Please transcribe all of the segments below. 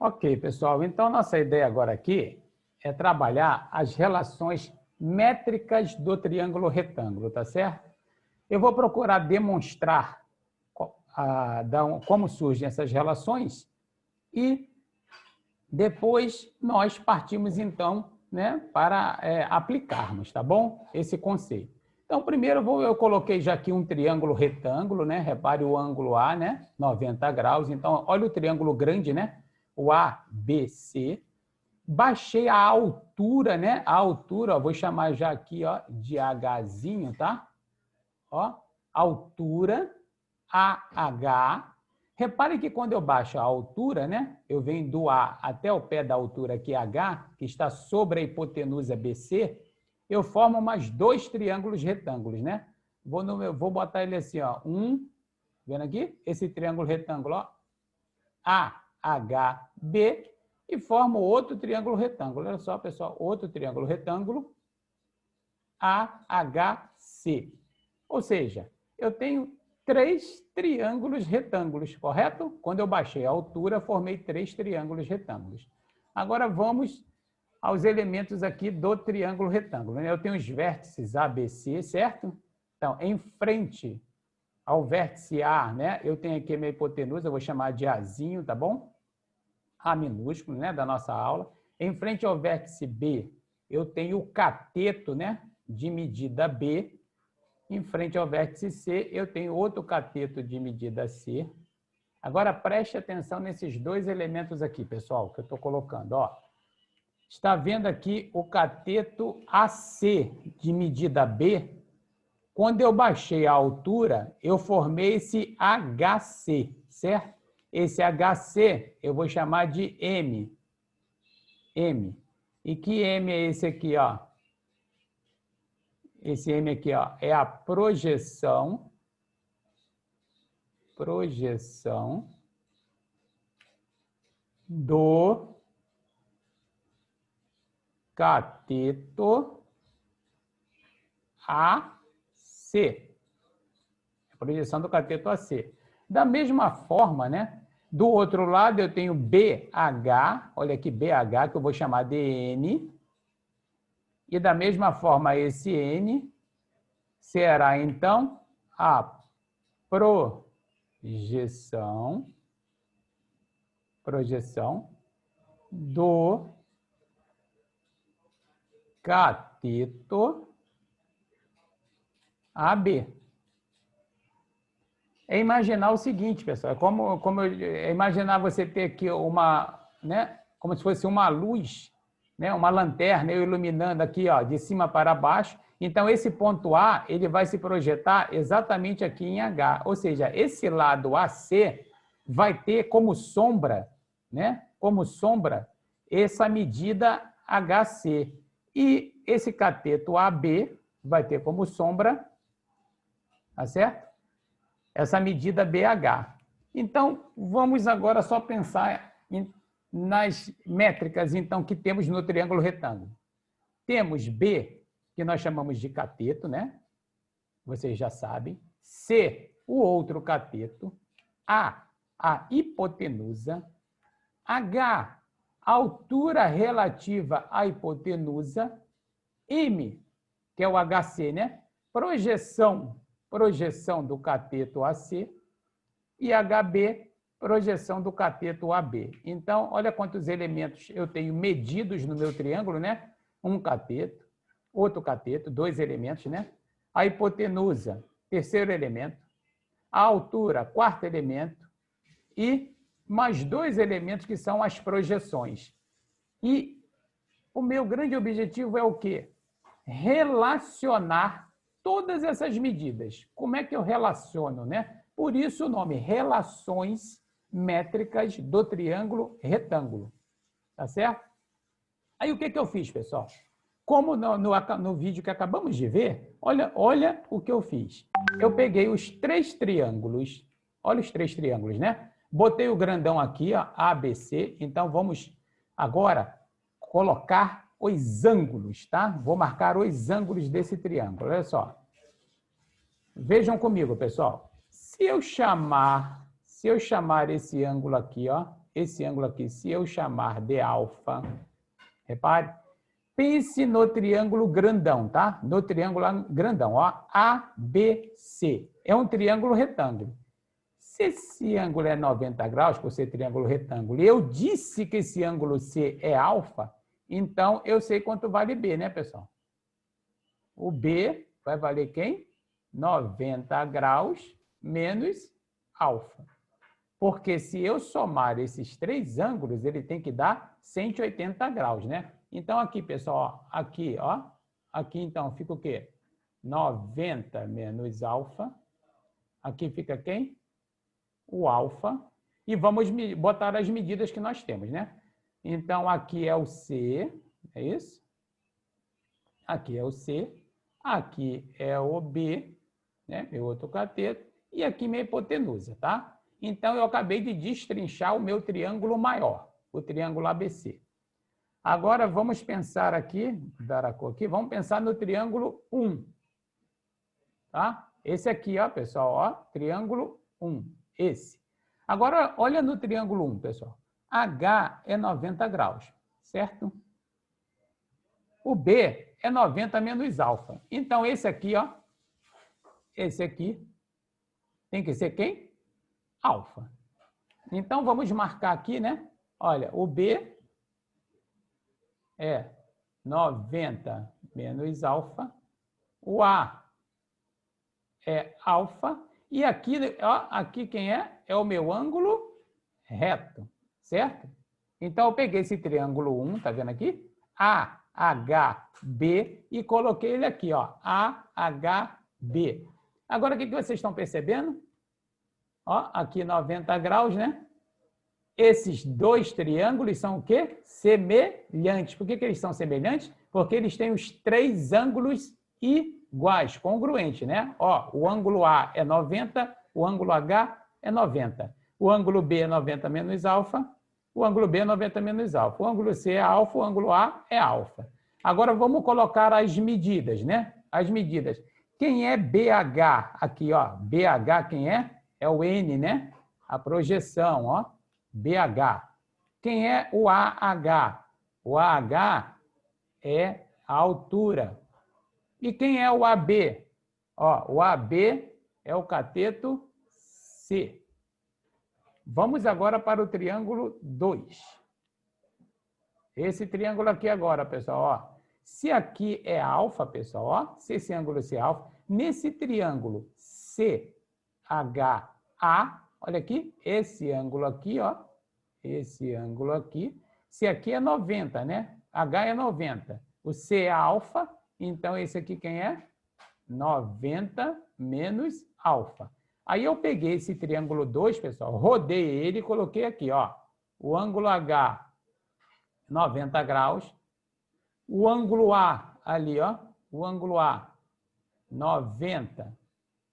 Ok, pessoal. Então, nossa ideia agora aqui é trabalhar as relações métricas do triângulo retângulo, tá certo? Eu vou procurar demonstrar como surgem essas relações e depois nós partimos, então, né, para aplicarmos, tá bom? Esse conceito. Então, primeiro eu coloquei já aqui um triângulo retângulo, né? Repare o ângulo A, né? 90 graus. Então, olha o triângulo grande, né? O ABC. Baixei a altura, né? A altura, ó, vou chamar já aqui, ó, de Hzinho, tá? Ó, altura, AH. Repare que quando eu baixo a altura, né? Eu venho do A até o pé da altura aqui, H, que está sobre a hipotenusa BC, eu formo mais dois triângulos retângulos, né? Vou botar ele assim, ó. Vendo aqui? Esse triângulo retângulo, ó. AHB, e formo outro triângulo retângulo. Olha só, pessoal, outro triângulo retângulo, AHC. Ou seja, eu tenho três triângulos retângulos, correto? Quando eu baixei a altura, formei três triângulos retângulos. Agora vamos aos elementos aqui do triângulo retângulo. Eu tenho os vértices ABC, certo? Então, em frente ao vértice A, né? Eu tenho aqui a minha hipotenusa, eu vou chamar de Azinho, tá bom? A minúsculo, né, da nossa aula. Em frente ao vértice B, eu tenho o cateto, né, de medida B. Em frente ao vértice C, eu tenho outro cateto de medida C. Agora, preste atenção nesses dois elementos aqui, pessoal, que eu estou colocando. Ó. Está vendo aqui o cateto AC de medida B? Quando eu baixei a altura, eu formei esse HC, certo? Esse HC eu vou chamar de M. M. E que M é esse aqui, ó? Esse M aqui, ó, é a projeção do cateto AC. A projeção do cateto AC. Da mesma forma, né? Do outro lado, eu tenho BH, olha aqui, BH, que eu vou chamar de N. E da mesma forma, esse N será, então, a projeção do cateto AB. É imaginar o seguinte, pessoal, é imaginar você ter aqui uma, né, como se fosse uma luz, né, uma lanterna, eu iluminando aqui, ó, de cima para baixo. Então, esse ponto A, ele vai se projetar exatamente aqui em H. Ou seja, esse lado AC vai ter como sombra, né, essa medida HC. E esse cateto AB vai ter como sombra, tá certo? Essa medida BH. Então, vamos agora só pensar nas métricas, então, que temos no triângulo retângulo. Temos B, que nós chamamos de cateto, né? Vocês já sabem. C, o outro cateto. A hipotenusa. H, a altura relativa à hipotenusa. M, que é o HC, né? Projeção do cateto AC, e HB, projeção do cateto AB. Então, olha quantos elementos eu tenho medidos no meu triângulo, né? Um cateto, outro cateto, dois elementos, né? A hipotenusa, terceiro elemento. A altura, quarto elemento. E mais dois elementos que são as projeções. E o meu grande objetivo é o quê? Relacionar todas essas medidas. Como é que eu relaciono, né? Por isso o nome, relações métricas do triângulo retângulo. Tá certo? Aí o que eu fiz, pessoal? Como no vídeo que acabamos de ver, olha o que eu fiz. Eu peguei os três triângulos, olha os três triângulos, né? Botei o grandão aqui, ó, ABC. Então, vamos agora colocar os ângulos, tá? Vou marcar os ângulos desse triângulo. Olha só. Vejam comigo, pessoal. Se eu chamar esse ângulo aqui, ó, esse ângulo aqui, se eu chamar de alfa, repare, pense no triângulo grandão, tá? No triângulo grandão, ó, ABC. É um triângulo retângulo. Se esse ângulo é 90 graus, por ser triângulo retângulo, e eu disse que esse ângulo C é alfa, então eu sei quanto vale B, né, pessoal? O B vai valer quem? 90 graus menos alfa. Porque se eu somar esses três ângulos, ele tem que dar 180 graus, né? Então, aqui, pessoal, ó, aqui então fica o quê? 90 menos alfa. Aqui fica quem? O alfa. E vamos botar as medidas que nós temos, né? Então, aqui é o C, é isso? Aqui é o C, aqui é o B, né? Meu outro cateto, e aqui minha hipotenusa, tá? Então, eu acabei de destrinchar o meu triângulo maior, o triângulo ABC. Agora, vamos pensar aqui, dar a cor aqui, vamos pensar no triângulo 1. Tá? Esse aqui, ó, pessoal, ó, triângulo 1, esse. Agora, olha no triângulo 1, pessoal. H é 90 graus, certo? O B é 90 menos alfa. Então, esse aqui, ó, esse aqui, tem que ser quem? Alfa. Então, vamos marcar aqui, né? Olha, o B é 90 menos alfa. O A é alfa. E aqui, ó, aqui quem é? É o meu ângulo reto, certo? Então, eu peguei esse triângulo 1, tá vendo aqui? AHB e coloquei ele aqui, ó, AHB. Agora, o que vocês estão percebendo? Ó, aqui 90 graus, né? Esses dois triângulos são o quê? Semelhantes. Por que eles são semelhantes? Porque eles têm os três ângulos iguais, congruentes, né? Ó, o ângulo A é 90, o ângulo H é 90. O ângulo B é 90 menos alfa, o ângulo B é 90 menos alfa. O ângulo C é alfa, o ângulo A é alfa. Agora, vamos colocar as medidas, né? As medidas. Quem é BH? Aqui, ó, BH quem é? É o N, né? A projeção, ó, BH. Quem é o AH? O AH é a altura. E quem é o AB? Ó, o AB é o cateto C. Vamos agora para o triângulo 2. Esse triângulo aqui agora, pessoal, ó. Se aqui é alfa, pessoal, ó, se esse ângulo é alfa, nesse triângulo CHA, olha aqui, esse ângulo aqui, ó, esse ângulo aqui, se aqui é 90, né? H é 90. O C é alfa, então esse aqui quem é? 90 menos alfa. Aí eu peguei esse triângulo 2, pessoal, rodei ele e coloquei aqui, ó, o ângulo H 90 graus, o ângulo A ali, ó, o ângulo A 90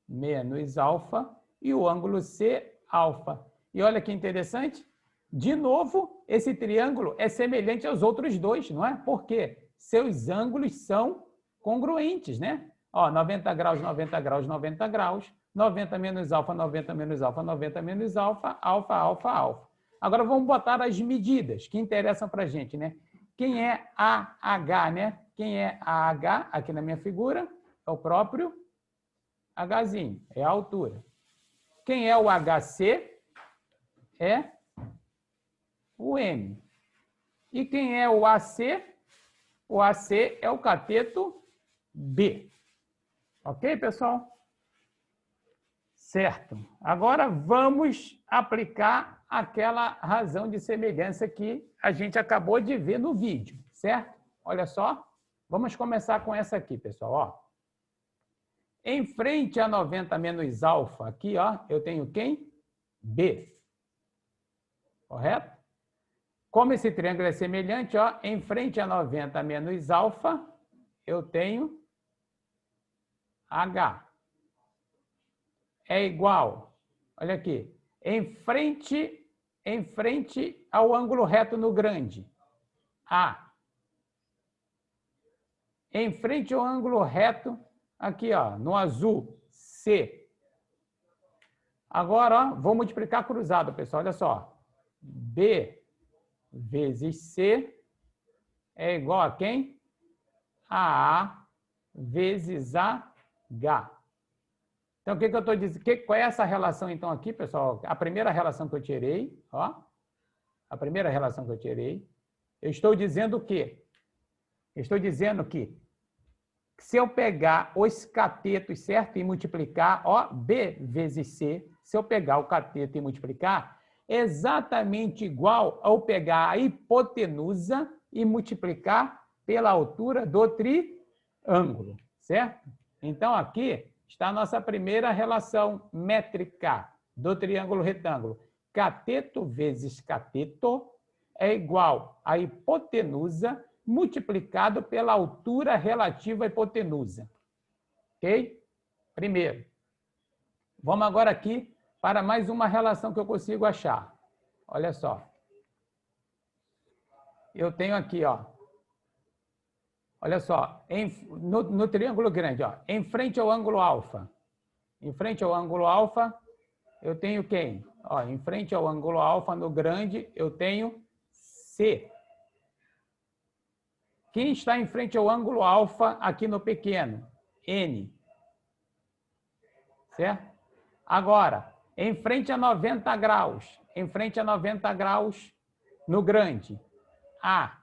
menos alfa e o ângulo C alfa. E olha que interessante, de novo, esse triângulo é semelhante aos outros dois, não é? Por quê? Seus ângulos são congruentes, né? Ó, 90 graus, 90 graus, 90 graus, 90 menos alfa, 90 menos alfa, 90 menos alfa, alfa, alfa, alfa. Agora vamos botar as medidas que interessam para a gente, né? Quem é AH, né? Quem é AH, aqui na minha figura, é o próprio Hzinho, é a altura. Quem é o HC? É o M. E quem é o AC? O AC é o cateto B. Ok, pessoal? Certo. Agora vamos aplicar aquela razão de semelhança que a gente acabou de ver no vídeo, certo? Olha só. Vamos começar com essa aqui, pessoal. Ó. Em frente a 90 menos alfa, aqui, ó, eu tenho quem? B. Correto? Como esse triângulo é semelhante, ó, em frente a 90 menos alfa, eu tenho H. É igual, olha aqui, em frente ao ângulo reto no grande, A. Em frente ao ângulo reto, aqui, ó, no azul, C. Agora, ó, vou multiplicar cruzado, pessoal, olha só. B vezes C é igual a quem? A A vezes a H. Então, o que eu estou dizendo? Qual é essa relação, então, aqui, pessoal? A primeira relação que eu tirei, ó. A primeira relação que eu tirei. Eu estou dizendo o quê? Eu estou dizendo que se eu pegar os catetos, certo? E multiplicar, ó, B vezes C, se eu pegar o cateto e multiplicar, é exatamente igual ao pegar a hipotenusa e multiplicar pela altura do triângulo, certo? Então, aqui está a nossa primeira relação métrica do triângulo retângulo. Cateto vezes cateto é igual a hipotenusa multiplicado pela altura relativa à hipotenusa. Ok? Primeiro. Vamos agora aqui para mais uma relação que eu consigo achar. Olha só. Eu tenho aqui, ó. Olha só, no triângulo grande, ó, em frente ao ângulo alfa. Em frente ao ângulo alfa, eu tenho quem? Ó, em frente ao ângulo alfa, no grande, eu tenho C. Quem está em frente ao ângulo alfa aqui no pequeno? N. Certo? Agora, em frente a 90 graus. Em frente a 90 graus no grande. A.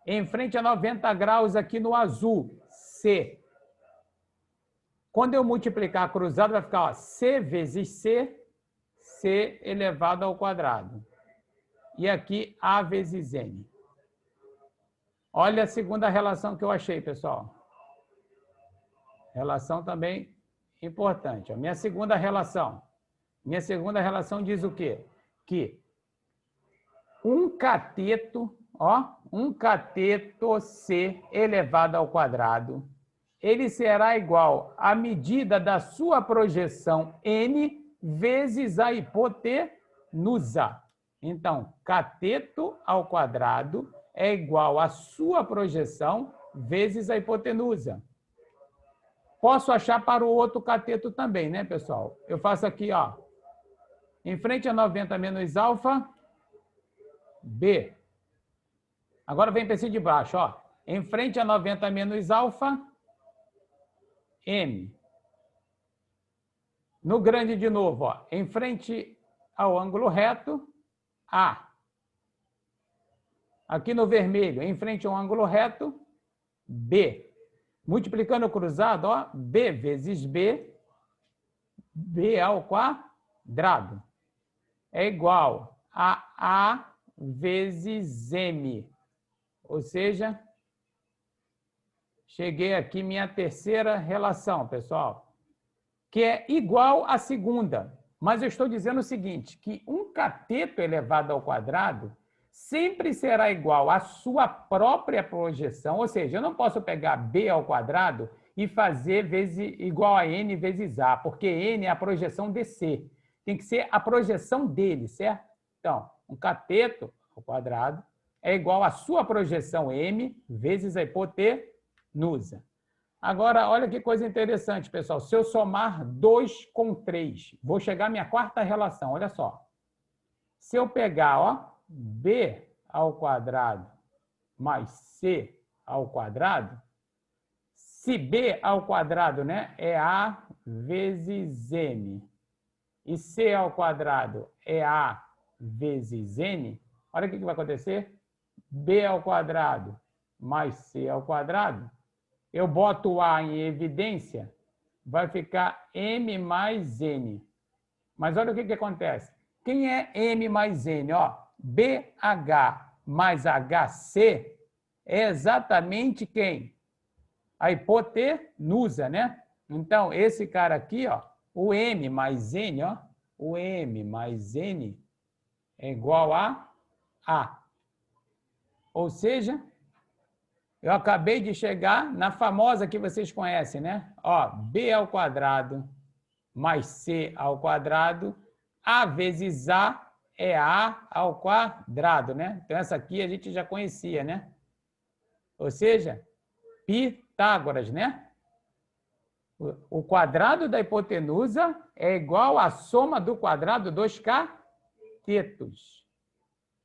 Em frente a 90 graus aqui no azul. C. Quando eu multiplicar cruzado, vai ficar ó, C vezes C, C elevado ao quadrado. E aqui A vezes N. Olha a segunda relação que eu achei, pessoal. Relação também importante. Minha segunda relação. Minha segunda relação diz o quê? Que um cateto, ó, um cateto C elevado ao quadrado, ele será igual à medida da sua projeção N vezes a hipotenusa. Então, cateto ao quadrado é igual à sua projeção vezes a hipotenusa. Posso achar para o outro cateto também, né, pessoal? Eu faço aqui, ó. Em frente a 90 menos alfa, B. Agora vem para esse de baixo, ó. Em frente a 90 menos alfa, M. No grande de novo, ó. Em frente ao ângulo reto, A. Aqui no vermelho, em frente ao ângulo reto, B. Multiplicando o cruzado, ó, B vezes B, B ao quadrado, é igual a A vezes M. Ou seja, cheguei aqui minha terceira relação, pessoal, que é igual à segunda. Mas eu estou dizendo o seguinte, que um cateto elevado ao quadrado sempre será igual à sua própria projeção, ou seja, eu não posso pegar B ao quadrado e fazer igual a N vezes A, porque N é a projeção de C. Tem que ser a projeção dele, certo? Então, um cateto ao quadrado é igual à sua projeção M vezes a hipotenusa. Agora, olha que coisa interessante, pessoal. Se eu somar 2 com 3, vou chegar à minha quarta relação, olha só. Se eu pegar, ó, B ao quadrado mais C ao quadrado, se B ao quadrado, né, é A vezes M, e C ao quadrado é A vezes N, olha o que vai acontecer. B ao quadrado mais C ao quadrado, eu boto o A em evidência, vai ficar M mais N. Mas olha o que acontece. Quem é M mais N? Ó, BH mais HC é exatamente quem? A hipotenusa, né? Então, esse cara aqui, ó, o M mais N, ó, o M mais N é igual a A. Ou seja, eu acabei de chegar na famosa que vocês conhecem, né? Ó, B ao quadrado mais C ao quadrado, A vezes A é A ao quadrado, né? Então, essa aqui a gente já conhecia, né? Ou seja, Pitágoras, né? O quadrado da hipotenusa é igual à soma do quadrado dos catetos.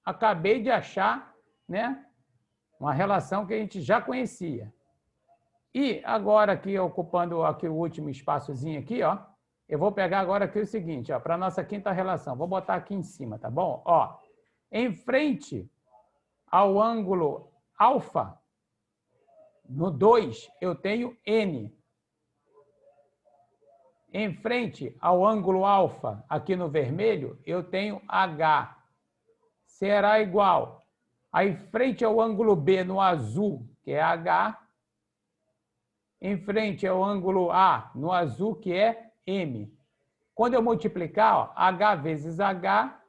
Acabei de achar, né, uma relação que a gente já conhecia. E agora aqui, ocupando aqui o último espaçozinho aqui, ó, eu vou pegar agora aqui o seguinte, ó, para a nossa quinta relação. Vou botar aqui em cima, tá bom? Ó, em frente ao ângulo alfa, no 2, eu tenho N. Em frente ao ângulo alfa, aqui no vermelho, eu tenho H. Será igual. Aí, frente ao ângulo B, no azul, que é H. Em frente ao ângulo A, no azul, que é M. Quando eu multiplicar, ó, H vezes H,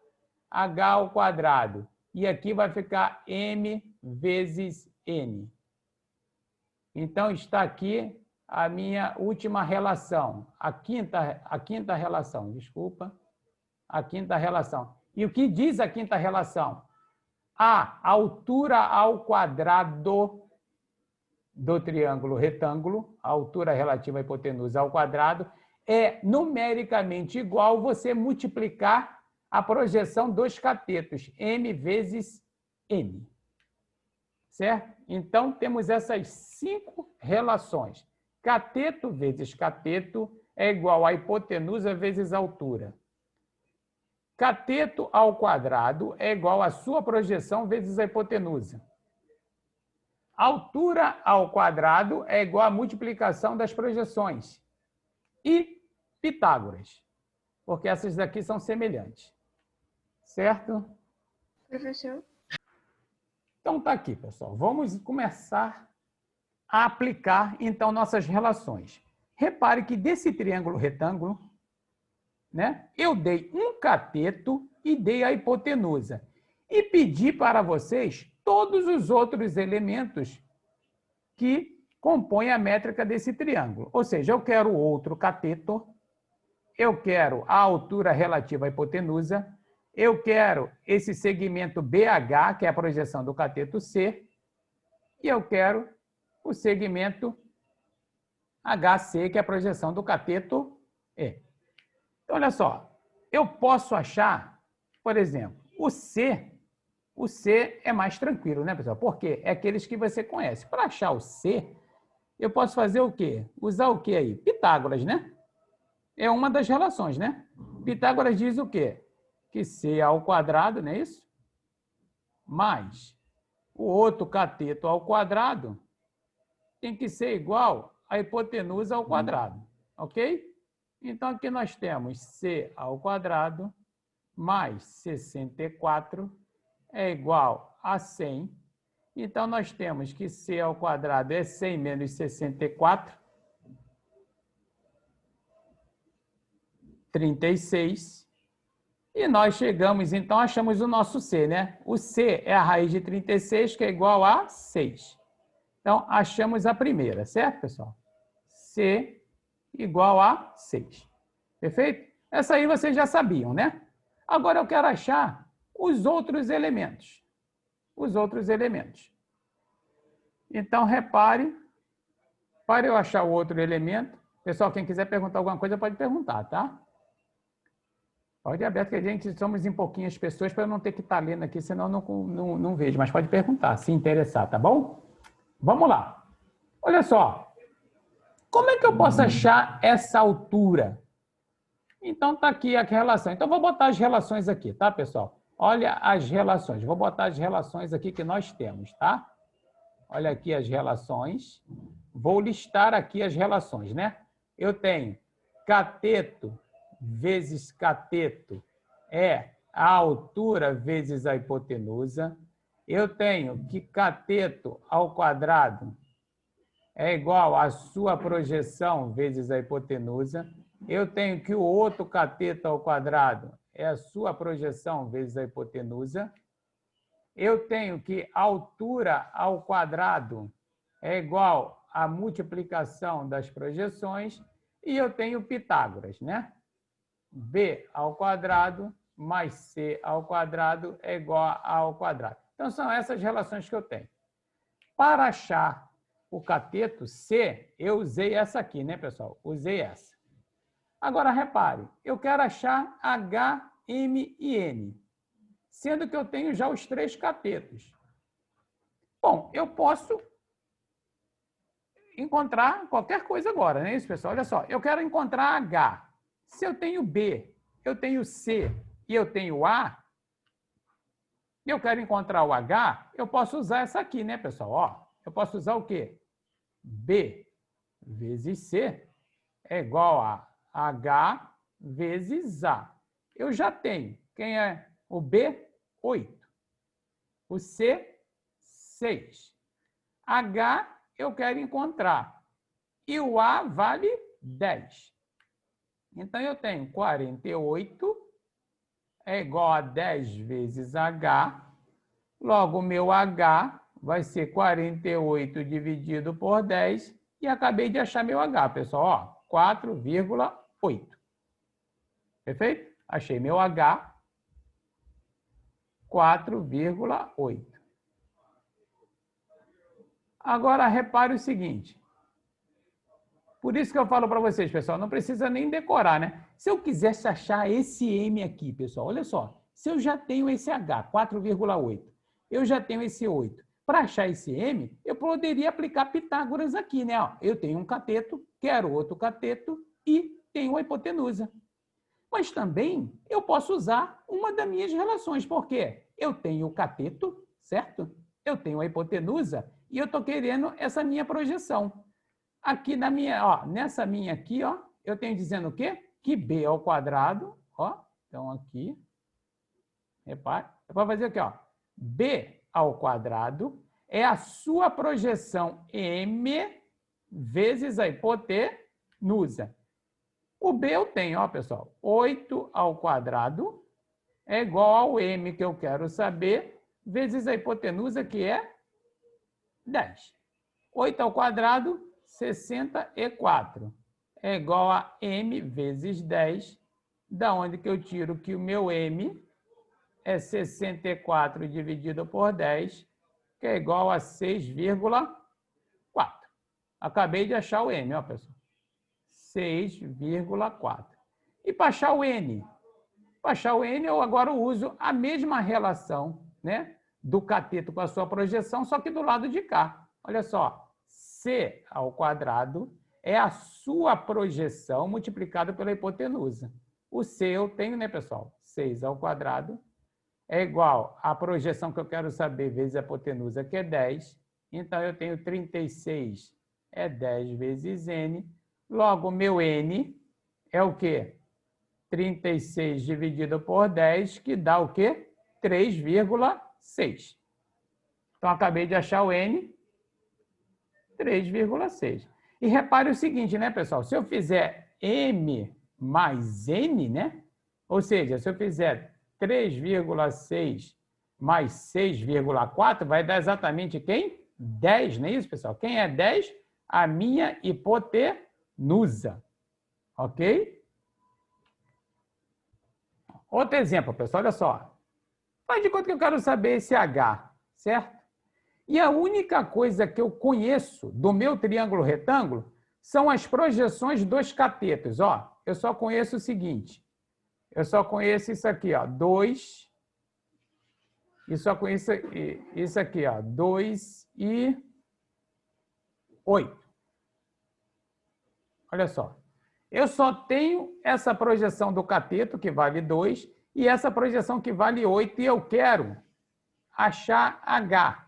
H ao quadrado. E aqui vai ficar M vezes N. Então, está aqui a minha última relação, a quinta relação, desculpa, a quinta relação. E o que diz a quinta relação? A altura ao quadrado do triângulo retângulo, a altura relativa à hipotenusa ao quadrado, é numericamente igual você multiplicar a projeção dos catetos, M vezes N. Certo? Então, temos essas 5 relações. Cateto vezes cateto é igual a hipotenusa vezes altura. Cateto ao quadrado é igual a sua projeção vezes a hipotenusa. Altura ao quadrado é igual à multiplicação das projeções. E Pitágoras, porque essas daqui são semelhantes. Certo? Professor? Então, tá aqui, pessoal. Vamos começar a aplicar, então, nossas relações. Repare que desse triângulo retângulo, né, eu dei um cateto e dei a hipotenusa. E pedi para vocês todos os outros elementos que compõem a métrica desse triângulo. Ou seja, eu quero outro cateto, eu quero a altura relativa à hipotenusa, eu quero esse segmento BH, que é a projeção do cateto C, e eu quero o segmento HC, que é a projeção do cateto E. Então, olha só, eu posso achar, por exemplo, o C é mais tranquilo, né, pessoal? Porque é aqueles que você conhece. Para achar o C, eu posso fazer o quê? Usar o quê aí? Pitágoras, né? É uma das relações, né? Pitágoras diz o quê? Que C ao quadrado, não é isso? Mais o outro cateto ao quadrado tem que ser igual à hipotenusa ao quadrado, ok? Então, aqui nós temos C ao quadrado mais 64 é igual a 100. Então, nós temos que C ao quadrado é 100 menos 64, 36. E nós chegamos, então, achamos o nosso C, né? O C é a raiz de 36, que é igual a 6. Então, achamos a primeira, certo, pessoal? C igual a 6. Perfeito? Essa aí vocês já sabiam, né? Agora eu quero achar os outros elementos. Os outros elementos. Então, repare, para eu achar o outro elemento, pessoal, quem quiser perguntar alguma coisa pode perguntar, tá? Pode abrir, porque a gente somos em pouquinhas pessoas para eu não ter que estar lendo aqui, senão não vejo. Mas pode perguntar, se interessar, tá bom? Vamos lá. Olha só. Como é que eu posso achar essa altura? Então, está aqui a relação. Então, vou botar as relações aqui, tá, pessoal? Olha as relações. Vou botar as relações aqui que nós temos, tá? Olha aqui as relações. Vou listar aqui as relações, né? Eu tenho cateto vezes cateto é a altura vezes a hipotenusa. Eu tenho que cateto ao quadrado é igual à sua projeção vezes a hipotenusa. Eu tenho que o outro cateto ao quadrado é a sua projeção vezes a hipotenusa. Eu tenho que a altura ao quadrado é igual à multiplicação das projeções. E eu tenho Pitágoras, né? B ao quadrado mais C ao quadrado é igual a A ao quadrado. Então, são essas relações que eu tenho. Para achar o cateto C, eu usei essa aqui, né, pessoal? Usei essa. Agora, repare, eu quero achar H, M e N. sendo que eu tenho já os 3 catetos. Bom, eu posso encontrar qualquer coisa agora, não é isso, pessoal? Olha só, eu quero encontrar H. Se eu tenho B, eu tenho C e eu tenho A, e eu quero encontrar o H, eu posso usar essa aqui, né, pessoal? Ó, eu posso usar o quê? B vezes C é igual a H vezes A. Eu já tenho. Quem é o B? 8. O C, 6. H eu quero encontrar. E o A vale 10. Então, eu tenho 48 é igual a 10 vezes H. Logo, o meu H vai ser 48 dividido por 10. E acabei de achar meu H, pessoal. 4,8. Perfeito? Achei meu H, 4,8. Agora, repare o seguinte. Por isso que eu falo para vocês, pessoal, não precisa nem decorar, né? Se eu quisesse achar esse M aqui, pessoal, olha só. Se eu já tenho esse H, 4,8, eu já tenho esse 8. Para achar esse M, eu poderia aplicar Pitágoras aqui, né? Ó, eu tenho um cateto, quero outro cateto e tenho a hipotenusa. Mas também eu posso usar uma das minhas relações, porque eu tenho o cateto, certo? Eu tenho a hipotenusa e eu estou querendo essa minha projeção. Aqui na minha, ó, nessa minha aqui, ó, eu tenho dizendo o quê? Que B ao quadrado, ó, então aqui, repare, é para fazer aqui, ó, B ao quadrado é a sua projeção M vezes a hipotenusa. O B eu tenho, ó, pessoal, 8 ao quadrado é igual ao M que eu quero saber, vezes a hipotenusa, que é 10. 8 ao quadrado, 64. É igual a M vezes 10, da onde que eu tiro que o meu M é 64 dividido por 10, que é igual a 6,4. Acabei de achar o M, ó, pessoal. 6,4. E para achar o N? Para achar o N, eu agora uso a mesma relação, né, do cateto com a sua projeção, só que do lado de cá. Olha só. C ao quadrado é a sua projeção multiplicada pela hipotenusa. O C eu tenho, né, pessoal? 6 ao quadrado é igual à projeção que eu quero saber vezes a hipotenusa, que é 10. Então, eu tenho 36 é 10 vezes N. Logo, o meu N é o quê? 36 dividido por 10, que dá o quê? 3,6. Então, acabei de achar o N, 3,6. E repare o seguinte, né, pessoal? Se eu fizer M mais N, né? Ou seja, se eu fizer 3,6 mais 6,4, vai dar exatamente quem? 10, não é isso, pessoal? Quem é 10? A minha hipotenusa. Ok? Outro exemplo, pessoal, olha só. Faz de conta que eu quero saber esse H, certo? E a única coisa que eu conheço do meu triângulo retângulo são as projeções dos catetos. Ó, eu só conheço o seguinte. Eu só conheço isso aqui, ó, 2. E só conheço isso aqui, ó, 2 e 8. Olha só. Eu só tenho essa projeção do cateto, que vale 2, e essa projeção que vale 8, e eu quero achar H.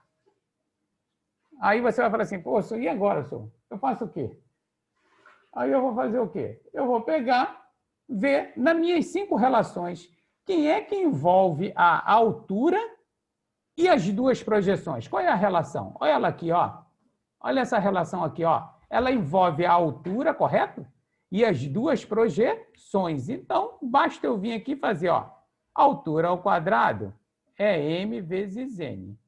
Aí você vai falar assim, pô, e agora, senhor? Eu faço o quê? Aí eu vou fazer o quê? Eu vou pegar, ver nas minhas 5 relações quem é que envolve a altura e as duas projeções. Qual é a relação? Olha ela aqui, ó. Olha essa relação aqui, ó. Ela envolve a altura, correto? E as duas projeções. Então, basta eu vir aqui e fazer, ó. Altura ao quadrado é M vezes N.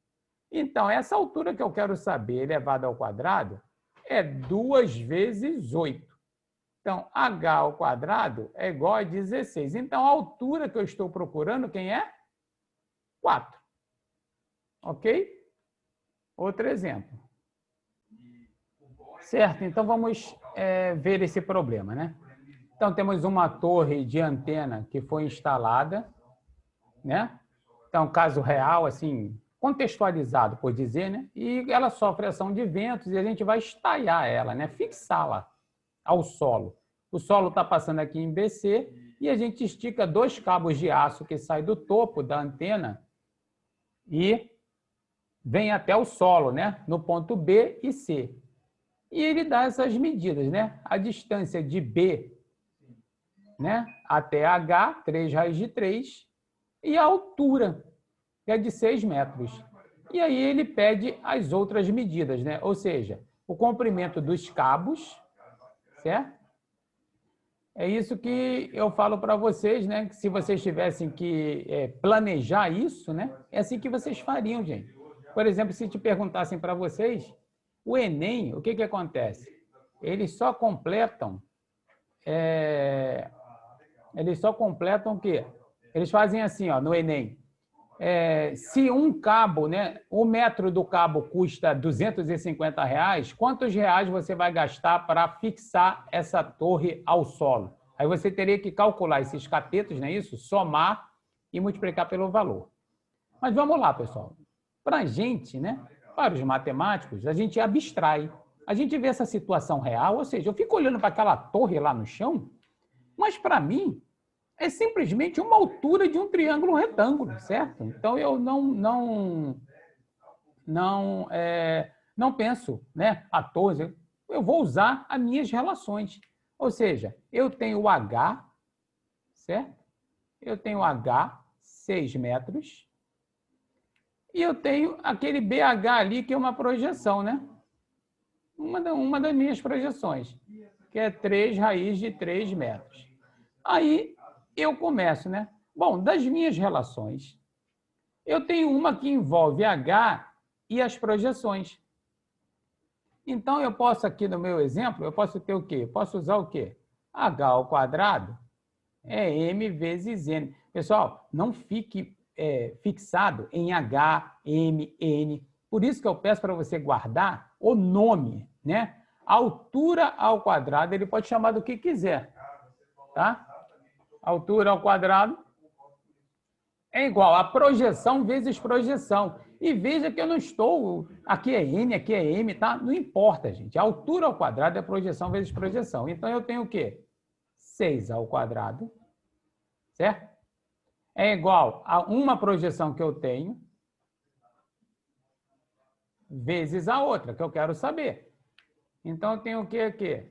Então, essa altura que eu quero saber elevada ao quadrado é 2 vezes 8. Então, H ao quadrado é igual a 16. Então, a altura que eu estou procurando, quem é? 4. Ok? Outro exemplo. Certo, então vamos ver esse problema, né? Então, temos uma torre de antena que foi instalada, né? Então, caso real, assim, contextualizado, por dizer, né? E ela sofre ação de ventos e a gente vai estalhar ela, né? Fixá-la ao solo. O solo está passando aqui em BC e a gente estica 2 cabos de aço que saem do topo da antena e vem até o solo, né? No ponto B e C. E ele dá essas medidas, né? A distância de B, né, até H, 3 raiz de 3, e a altura, que é de 6 metros. E aí ele pede as outras medidas, né? Ou seja, o comprimento dos cabos, certo? É isso que eu falo para vocês, né? Que se vocês tivessem que planejar isso, né? É assim que vocês fariam, gente. Por exemplo, se te perguntassem para vocês, o Enem, o que que acontece? Eles só completam o quê? Eles fazem assim, ó, no Enem. Se um cabo, né, o metro do cabo custa R$ 250, quantos reais você vai gastar para fixar essa torre ao solo? Aí você teria que calcular esses catetos, não é isso? Somar e multiplicar pelo valor. Mas vamos lá, pessoal. Para a gente, né, para os matemáticos, a gente abstrai. A gente vê essa situação real, ou seja, eu fico olhando para aquela torre lá no chão, mas para mim é simplesmente uma altura de um triângulo retângulo, certo? Então eu não penso, né, a torre. Eu vou usar as minhas relações. Ou seja, eu tenho o H, certo? Eu tenho H, 6 metros, e eu tenho aquele BH ali, que é uma projeção, né? Uma das minhas projeções, que é 3 raiz de 3 metros. Aí eu começo, né? Bom, das minhas relações, eu tenho uma que envolve H e as projeções. Então, eu posso aqui no meu exemplo, eu posso ter o quê? Eu posso usar o quê? H ao quadrado é M vezes N. Pessoal, não fique fixado em H, M, N. Por isso que eu peço para você guardar o nome, né? A altura ao quadrado, ele pode chamar do que quiser, tá? Altura ao quadrado é igual a projeção vezes projeção. E veja que eu não estou... Aqui é N, aqui é M, tá? Não importa, gente. A altura ao quadrado é projeção vezes projeção. Então, eu tenho o quê? 6 ao quadrado, certo? É igual a uma projeção que eu tenho vezes a outra, que eu quero saber. Então, eu tenho o que aqui?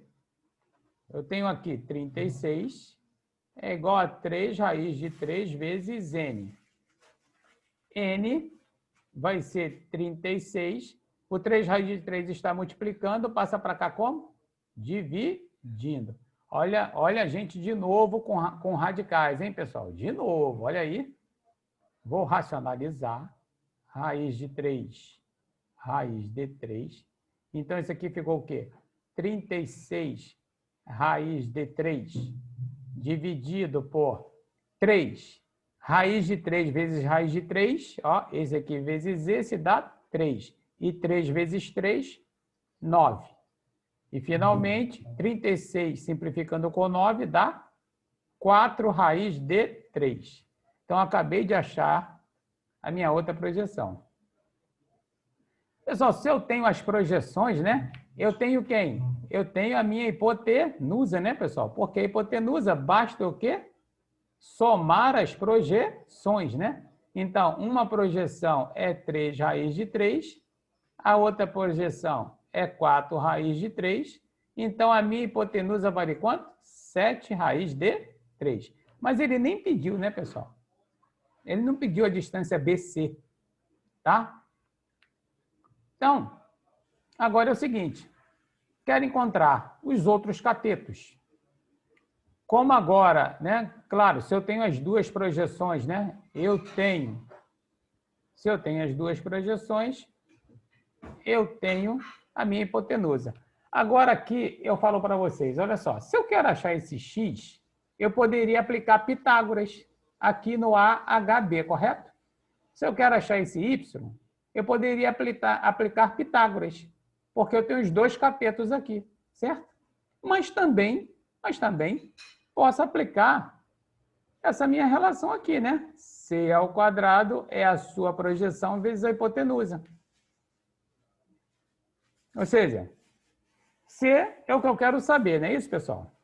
Eu tenho aqui 36 é igual a 3 raiz de 3 vezes N. N vai ser 36. O 3 raiz de 3 está multiplicando, passa para cá como? Dividindo. Olha a gente de novo com radicais, hein, pessoal? De novo, olha aí. Vou racionalizar. Raiz de 3, raiz de 3. Então, isso aqui ficou o quê? 36 raiz de 3 dividido por 3. Raiz de 3 vezes raiz de 3, ó, esse aqui vezes esse dá 3. E 3 vezes 3, 9. E, finalmente, 36 simplificando com 9 dá 4 raiz de 3. Então, acabei de achar a minha outra projeção. Pessoal, se eu tenho as projeções, né? Eu tenho quem? Eu tenho a minha hipotenusa, né, pessoal? Porque a hipotenusa basta o quê? Somar as projeções, né? Então, uma projeção é 3 raiz de 3, a outra projeção é 4 raiz de 3. Então, a minha hipotenusa vale quanto? 7 raiz de 3. Mas ele nem pediu, né, pessoal? Ele não pediu a distância BC, tá? Então, agora é o seguinte, quero encontrar os outros catetos. Como agora, né? Claro, se eu tenho as duas projeções, né? Se eu tenho as duas projeções, eu tenho a minha hipotenusa. Agora aqui eu falo para vocês, olha só, se eu quero achar esse x, eu poderia aplicar Pitágoras aqui no AHB, correto? Se eu quero achar esse y, eu poderia aplicar Pitágoras, porque eu tenho os dois catetos aqui, certo? Mas também posso aplicar essa minha relação aqui, né? C ao quadrado é a sua projeção vezes a hipotenusa. Ou seja, C é o que eu quero saber, não é isso, pessoal?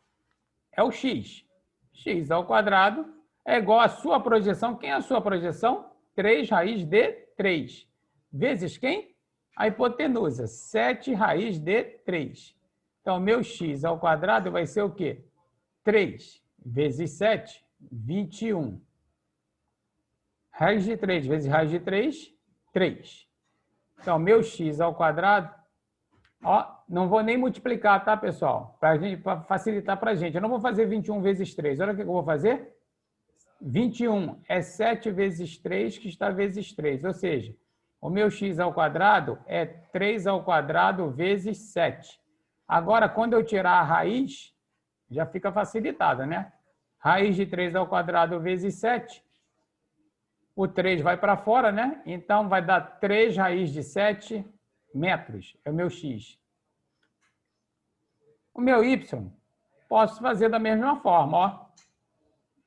É o x. X ao quadrado é igual à sua projeção. Quem é a sua projeção? 3 raiz de 3. Vezes quem? A hipotenusa, 7 raiz de 3. Então, meu x ao quadrado vai ser o quê? 3 vezes 7, 21. Raiz de 3 vezes raiz de 3, 3. Então, meu x ao quadrado, ó, não vou nem multiplicar, tá, pessoal? Para facilitar para a gente. Eu não vou fazer 21 vezes 3. Olha o que eu vou fazer. 21 é 7 vezes 3, que está vezes 3. Ou seja, o meu x ao quadrado é 3 ao quadrado vezes 7. Agora, quando eu tirar a raiz, já fica facilitada, né? Raiz de 3 ao quadrado vezes 7. O 3 vai para fora, né? Então, vai dar 3 raiz de 7 metros. É o meu x. O meu y, posso fazer da mesma forma, ó.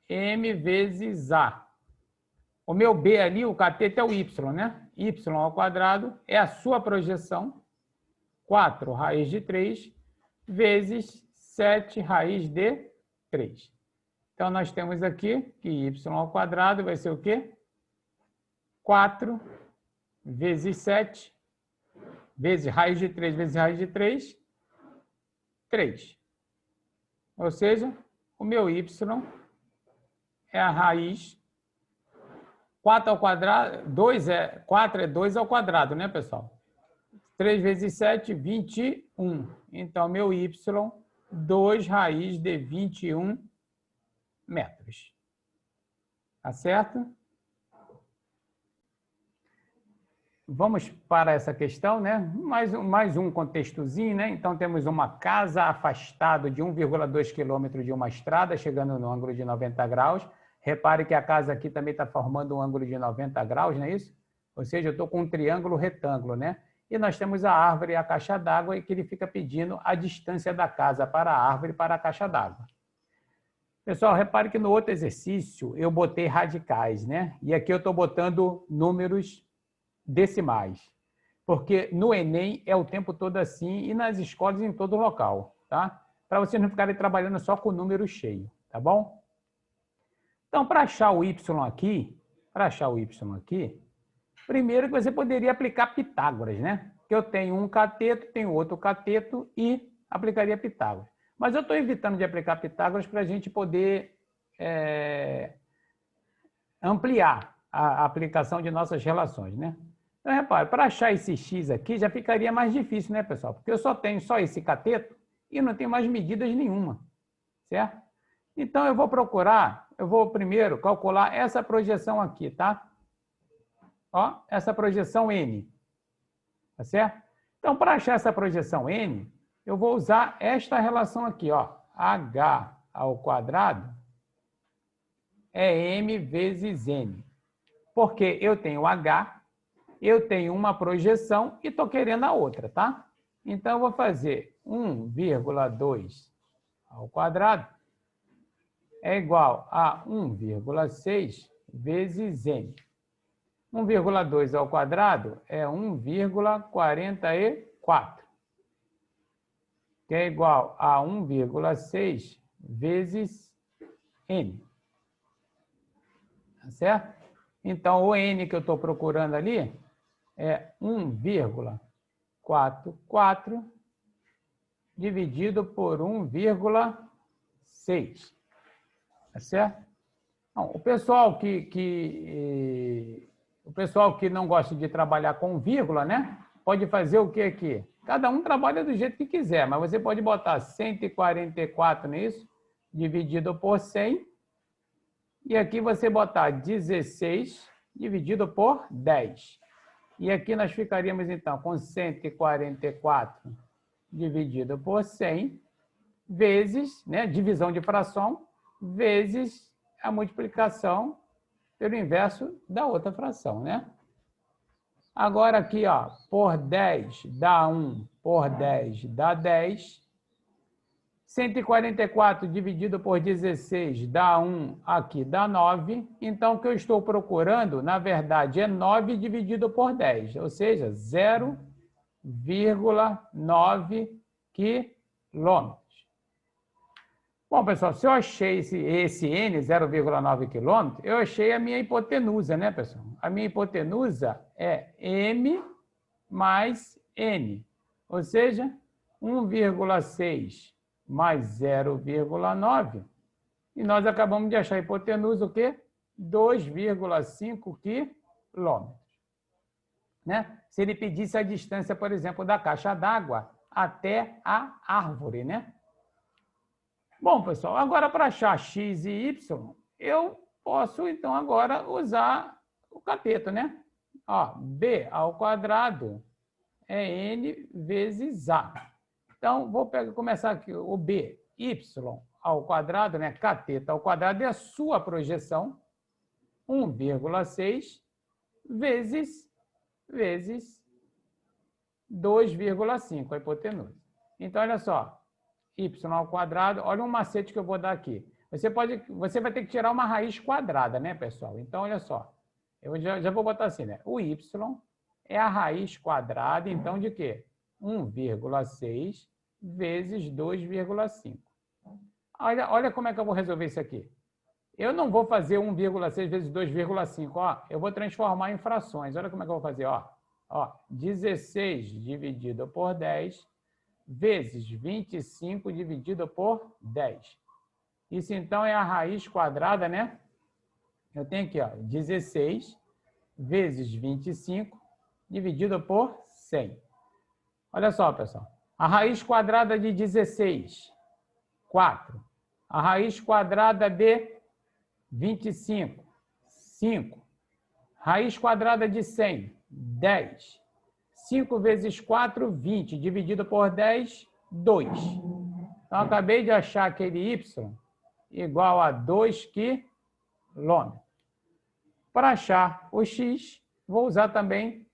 M vezes A. O meu B ali, o cateto é o y, né? Y ao quadrado é a sua projeção. 4 raiz de 3 vezes 7 raiz de 3. Então, nós temos aqui que y ao quadrado vai ser o quê? 4 vezes 7 vezes raiz de 3 vezes raiz de 3, 3. Ou seja, o meu y é a raiz. 4 ao quadrado, 4 é 2 ao quadrado, né, pessoal? 3 vezes 7, 21. Então, meu y, 2 raiz de 21 metros. Tá certo? Vamos para essa questão, né? Mais um contextozinho, né? Então, temos uma casa afastada de 1,2 quilômetro de uma estrada, chegando no ângulo de 90 graus. Repare que a casa aqui também está formando um ângulo de 90 graus, não é isso? Ou seja, eu estou com um triângulo retângulo, né? E nós temos a árvore e a caixa d'água e que ele fica pedindo a distância da casa para a árvore e para a caixa d'água. Pessoal, repare que no outro exercício eu botei radicais, né? E aqui eu estou botando números decimais. Porque no Enem é o tempo todo assim e nas escolas em todo local, tá? Para vocês não ficarem trabalhando só com número cheio, tá bom? Então, para achar o y aqui, primeiro que você poderia aplicar Pitágoras, né? Que eu tenho um cateto, tenho outro cateto e aplicaria Pitágoras. Mas eu estou evitando de aplicar Pitágoras para a gente poder ampliar a aplicação de nossas relações, né? Então, repare, para achar esse x aqui já ficaria mais difícil, né, pessoal? Porque eu só tenho esse cateto e não tenho mais medidas nenhuma, certo? Então, eu vou primeiro calcular essa projeção aqui, tá? Ó, essa projeção N, tá certo? Então, para achar essa projeção N, eu vou usar esta relação aqui, ó. H ao quadrado é M vezes N. Porque eu tenho H, eu tenho uma projeção e estou querendo a outra, tá? Então, eu vou fazer 1,2 ao quadrado é igual a 1,6 vezes N. 1,2 ao quadrado é 1,44, que é igual a 1,6 vezes N. Tá certo? Então, o N que eu estou procurando ali é 1,44 dividido por 1,6. Tá certo? Bom, o pessoal que não gosta de trabalhar com vírgula, né? Pode fazer o que aqui? Cada um trabalha do jeito que quiser, mas você pode botar 144 nisso, dividido por 100, e aqui você botar 16 dividido por 10. E aqui nós ficaríamos, então, com 144 dividido por 100, vezes, né, divisão de fração, vezes a multiplicação pelo inverso da outra fração, né? Agora aqui, ó, por 10 dá 1, por 10 dá 10. 144 dividido por 16 dá 1, aqui dá 9. Então, o que eu estou procurando, na verdade, é 9 dividido por 10, ou seja, 0,9 quilômetros. Bom, pessoal, se eu achei esse N, 0,9 quilômetros, eu achei a minha hipotenusa, né, pessoal? A minha hipotenusa é M mais N, ou seja, 1,6 mais 0,9. E nós acabamos de achar a hipotenusa o quê? 2,5 quilômetros. Né? Se ele pedisse a distância, por exemplo, da caixa d'água até a árvore, né? Bom, pessoal, agora para achar x e y, eu posso, então, agora usar o cateto, né? Ó, b ao quadrado é n vezes a. Então, vou começar aqui, o b, y ao quadrado, né? Cateto ao quadrado é a sua projeção, 1,6 vezes 2,5, a hipotenusa. Então, olha só, y ao quadrado, olha um macete que eu vou dar aqui. Você vai ter que tirar uma raiz quadrada, né, pessoal? Então, olha só, eu já vou botar assim, né? O y é a raiz quadrada, então, de quê? 1,6 vezes 2,5. Olha como é que eu vou resolver isso aqui. Eu não vou fazer 1,6 vezes 2,5, ó. Eu vou transformar em frações. Olha como é que eu vou fazer, ó. 16 dividido por 10 vezes 25 dividido por 10. Isso, então, é a raiz quadrada, né? Eu tenho aqui, ó, 16 vezes 25 dividido por 100. Olha só, pessoal. A raiz quadrada de 16, 4. A raiz quadrada de 25, 5. Raiz quadrada de 100, 10. 5 vezes 4, 20. Dividido por 10, 2. Então, acabei de achar aquele y igual a 2 quilômetros. Para achar o x, vou usar também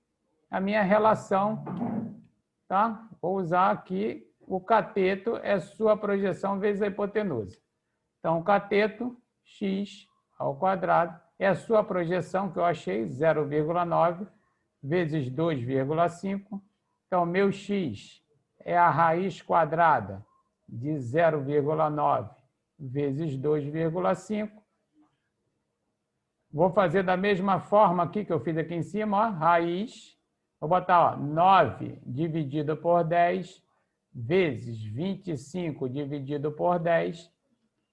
a minha relação, tá? Vou usar aqui o cateto, é sua projeção vezes a hipotenusa. Então, o cateto, x ao quadrado, é a sua projeção, que eu achei, 0,9 vezes 2,5. Então, meu x é a raiz quadrada de 0,9 vezes 2,5. Vou fazer da mesma forma aqui que eu fiz aqui em cima, ó, raiz. Vou botar, ó, 9 dividido por 10 vezes 25 dividido por 10.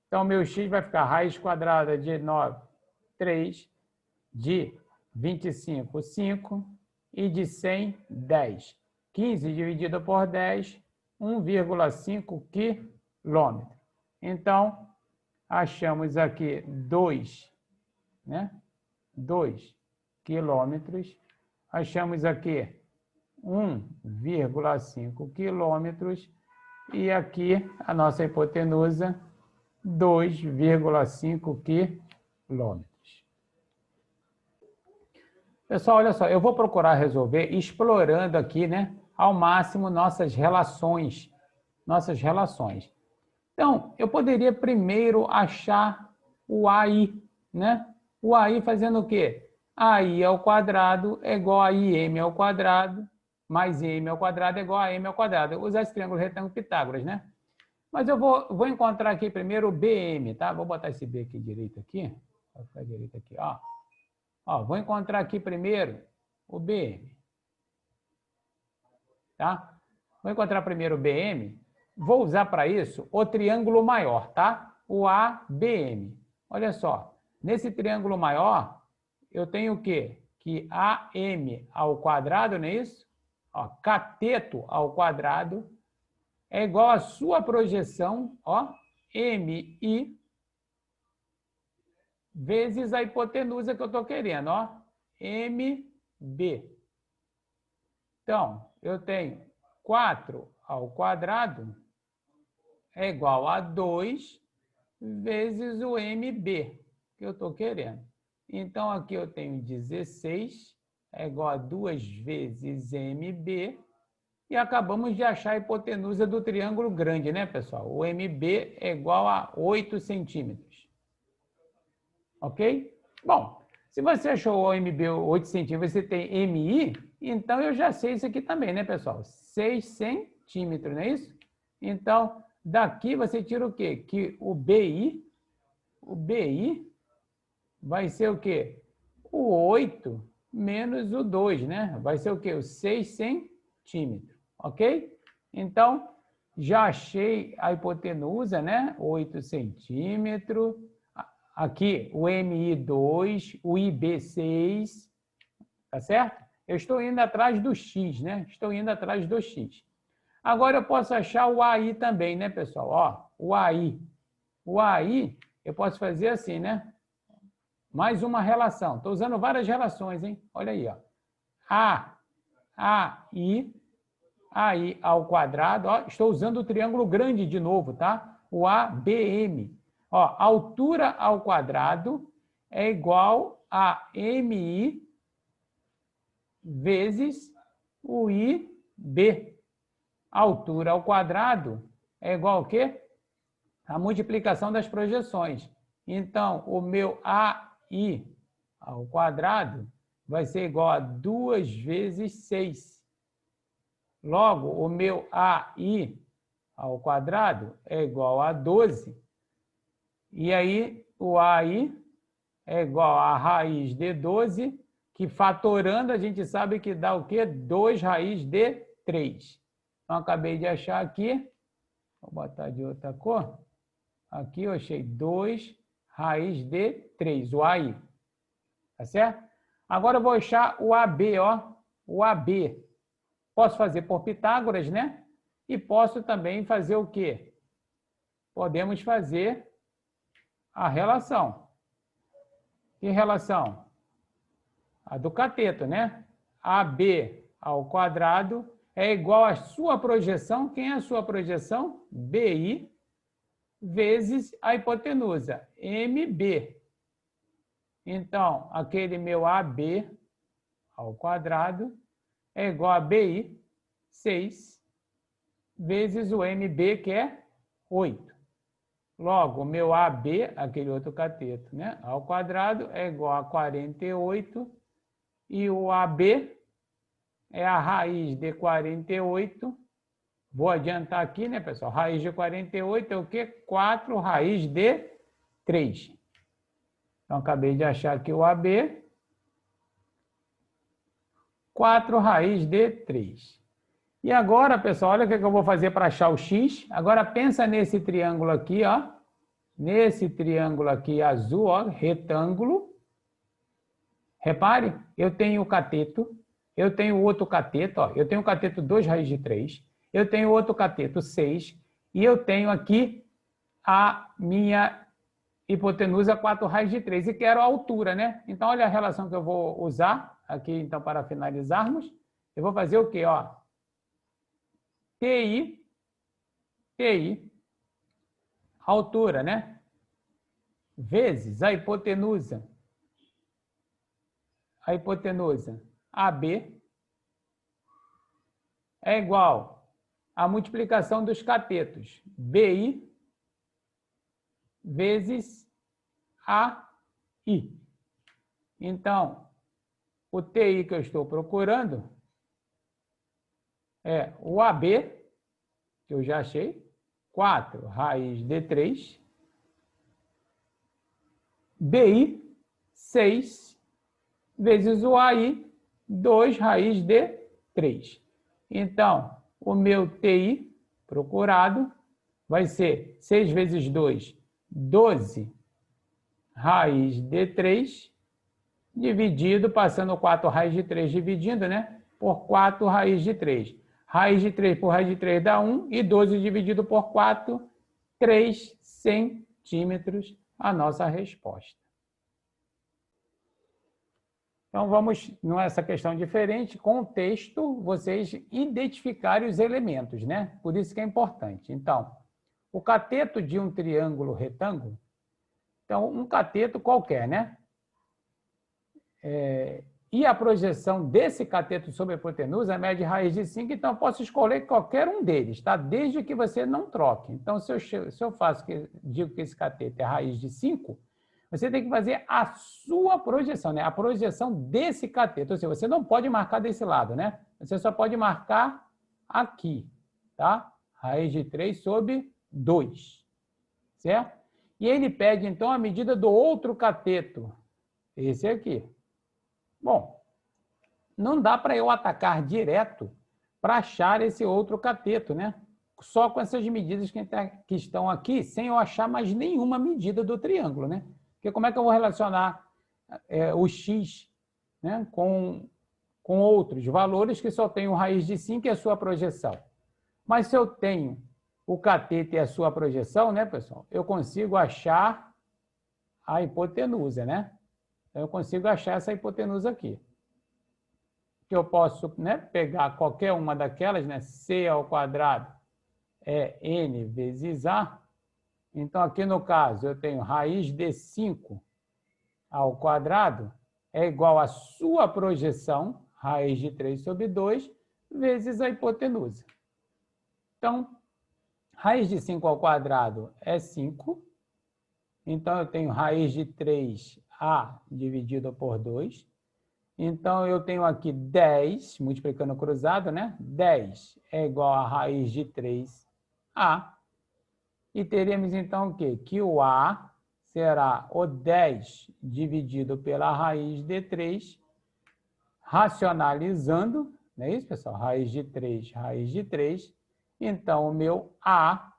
Então, meu x vai ficar raiz quadrada de 9, 3, de 25, 5 e de 100, 10. 15 dividido por 10, 1,5 quilômetro. Então, achamos aqui 2, né? 2 quilômetros. Achamos aqui 1,5 quilômetros. E aqui a nossa hipotenusa, 2,5 quilômetros. Pessoal, olha só, eu vou procurar resolver explorando aqui, né, ao máximo nossas relações. Então, eu poderia primeiro achar o AI, né? O AI fazendo o quê? AI ao quadrado é igual a IM ao quadrado, mais IM ao quadrado é igual a M ao quadrado. Eu vou usar esse triângulo retângulo Pitágoras, né? Mas eu vou encontrar aqui primeiro o BM, tá? Vou botar esse B aqui direito aqui. Vai ficar direito aqui, ó. Ó, vou encontrar aqui primeiro o BM. Tá? Vou encontrar primeiro o BM. Vou usar para isso o triângulo maior, tá? O ABM. Olha só, nesse triângulo maior, eu tenho o quê? Que AM ao quadrado, não é isso? Ó, cateto ao quadrado é igual à sua projeção, ó, MI, vezes a hipotenusa que eu estou querendo, ó, MB. Então, eu tenho 4 ao quadrado é igual a 2 vezes o MB que eu estou querendo. Então, aqui eu tenho 16 é igual a 2 vezes MB E acabamos de achar a hipotenusa do triângulo grande, né, pessoal? O MB é igual a 8 centímetros. Ok? Bom, se você achou o MB 8 centímetros, você tem MI, então eu já sei isso aqui também, né, pessoal? 6 centímetros, não é isso? Então, daqui você tira o quê? Que o BI vai ser o quê? O 8 menos o 2, né? Vai ser o quê? O 6 centímetros. Ok? Então, já achei a hipotenusa, né? 8 centímetros. Aqui, o MI 2, o IB 6, tá certo? Eu estou indo atrás do X, né? Estou indo atrás do X. Agora, eu posso achar o AI também, né, pessoal? Ó, o AI. O AI, eu posso fazer assim, né? Mais uma relação. Estou usando várias relações, hein? Olha aí, ó. AI ao quadrado, ó, estou usando o triângulo grande de novo, tá? O ABM. Ó, altura ao quadrado é igual a MI vezes o IB. Altura ao quadrado é igual ao quê? A multiplicação das projeções. Então, o meu AI ao quadrado vai ser igual a 2 vezes 6. Logo, o meu AI ao quadrado é igual a 12. E aí, o AI é igual a raiz de 12, que fatorando a gente sabe que dá o quê? 2 raiz de 3. Então, acabei de achar aqui. Vou botar de outra cor. Aqui eu achei 2 raiz de 3, o AI. Tá certo? Agora eu vou achar o AB, ó. O AB. Posso fazer por Pitágoras, né? E posso também fazer o quê? Podemos fazer a relação. Que relação? A do cateto, né? AB ao quadrado é igual à sua projeção. Quem é a sua projeção? BI vezes a hipotenusa, MB. Então, aquele meu AB ao quadrado é igual a BI, 6, vezes o MB, que é 8. Logo, o meu AB, aquele outro cateto, né, ao quadrado, é igual a 48, e o AB é a raiz de 48. Vou adiantar aqui, né, pessoal? Raiz de 48 é o quê? 4 raiz de 3. Então, acabei de achar aqui o AB. 4 raiz de 3. E agora, pessoal, olha o que eu vou fazer para achar o X. Agora, pensa nesse triângulo aqui, ó. Nesse triângulo aqui azul, ó, retângulo. Repare, eu tenho o cateto, eu tenho outro cateto, ó. Eu tenho o cateto 2 raiz de 3, eu tenho outro cateto 6, e eu tenho aqui a minha hipotenusa 4 raiz de 3, e quero a altura, né? Então, olha a relação que eu vou usar aqui, então, para finalizarmos. Eu vou fazer o quê, ó? TI, altura, né? Vezes a hipotenusa AB é igual à multiplicação dos catetos BI vezes AI. Então, o TI que eu estou procurando é o AB, que eu já achei, 4 raiz de 3, BI, 6, vezes o AI, 2 raiz de 3. Então, o meu TI procurado vai ser 6 vezes 2, 12 raiz de 3, dividido, passando 4 raiz de 3 dividindo, né? Por 4 raiz de 3. Raiz de 3 por raiz de 3 dá 1, e 12 dividido por 4, 3 centímetros, a nossa resposta. Então, vamos nessa questão diferente, com o texto, vocês identificarem os elementos, né? Por isso que é importante. Então, o cateto de um triângulo retângulo, então, um cateto qualquer, né? E a projeção desse cateto sobre a hipotenusa mede raiz de 5, então eu posso escolher qualquer um deles, tá? Desde que você não troque. Então, se eu digo que esse cateto é raiz de 5, você tem que fazer a sua projeção, né? A projeção desse cateto. Ou seja, você não pode marcar desse lado, né? Você só pode marcar aqui, tá? Raiz de 3 sobre 2, certo? E ele pede, então, a medida do outro cateto, esse aqui. Bom, não dá para eu atacar direto para achar esse outro cateto, né? Só com essas medidas que estão aqui, sem eu achar mais nenhuma medida do triângulo, né? Porque como é que eu vou relacionar o x, né, com outros valores que só tem raiz de 5 e a sua projeção? Mas se eu tenho o cateto e a sua projeção, né, pessoal, eu consigo achar a hipotenusa, né? Eu consigo achar essa hipotenusa aqui. Que eu posso, né, pegar qualquer uma daquelas, né? C ao quadrado é N vezes A. Então, aqui no caso, eu tenho raiz de 5 ao quadrado é igual à sua projeção, raiz de 3 sobre 2, vezes a hipotenusa. Então, raiz de 5 ao quadrado é 5. Então, eu tenho raiz de 3A dividido por 2. Então, eu tenho aqui 10, multiplicando cruzado, né? 10 é igual a raiz de 3A. E teremos, então, o quê? Que o A será o 10 dividido pela raiz de 3, racionalizando, não é isso, pessoal? Raiz de 3, raiz de 3. Então, o meu A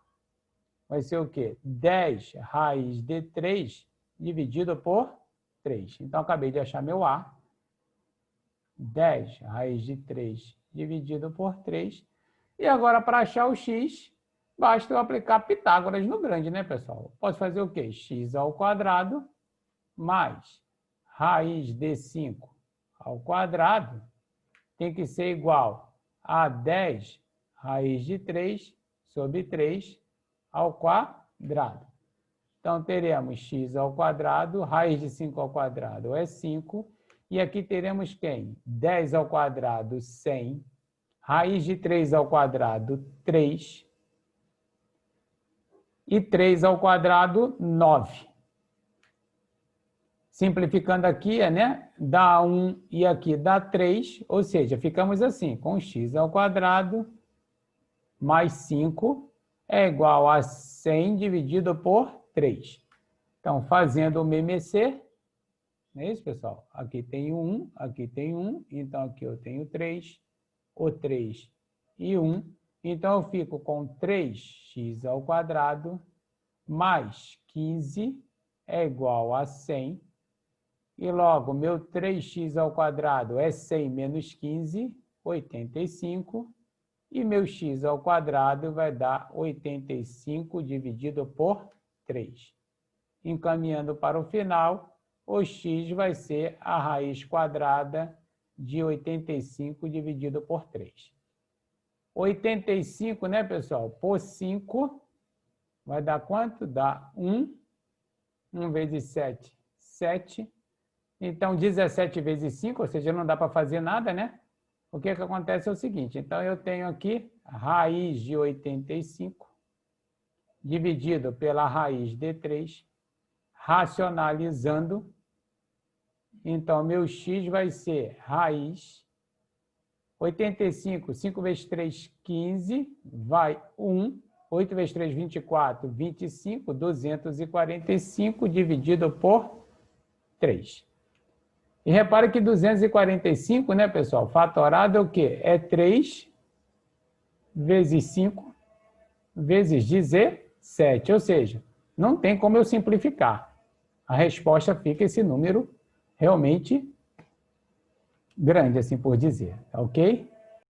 vai ser o quê? 10 raiz de 3 dividido por 3. Então, acabei de achar meu A. 10 raiz de 3 dividido por 3. E agora, para achar o x, basta eu aplicar Pitágoras no grande, né, pessoal? Posso fazer o quê? X ao quadrado mais raiz de 5 ao quadrado tem que ser igual a 10 raiz de 3 sobre 3 ao quadrado. Então, teremos x ao quadrado, raiz de 5 ao quadrado é 5. E aqui teremos quem? 10 ao quadrado, 100. Raiz de 3 ao quadrado, 3. E 3 ao quadrado, 9. Simplificando aqui, né? Dá 1 e aqui dá 3. Ou seja, ficamos assim, com x ao quadrado mais 5 é igual a 100 dividido por 3. Então, fazendo o MMC, não é isso, pessoal? Aqui tem 1, aqui tem 1, então aqui eu tenho 3, o 3 e 1. Então, eu fico com 3x ao quadrado mais 15 é igual a 100. E logo, meu 3x ao quadrado é 100 menos 15, 85. E meu x ao quadrado vai dar 85 dividido por 3. Encaminhando para o final, o x vai ser a raiz quadrada de 85 dividido por 3. 85, né, pessoal? Por 5, vai dar quanto? Dá 1. 1 vezes 7, 7. Então, 17 vezes 5, ou seja, não dá para fazer nada, né? O que acontece é o seguinte, então eu tenho aqui a raiz de 85 dividido pela raiz de 3, racionalizando. Então, meu x vai ser raiz 85, 5 vezes 3, 15, vai 1. 8 vezes 3, 24, 25, 245 dividido por 3. E repare que 245, né, pessoal? Fatorado é o quê? É 3 vezes 5 vezes 17. Ou seja, não tem como eu simplificar. A resposta fica esse número realmente grande, assim por dizer. Ok?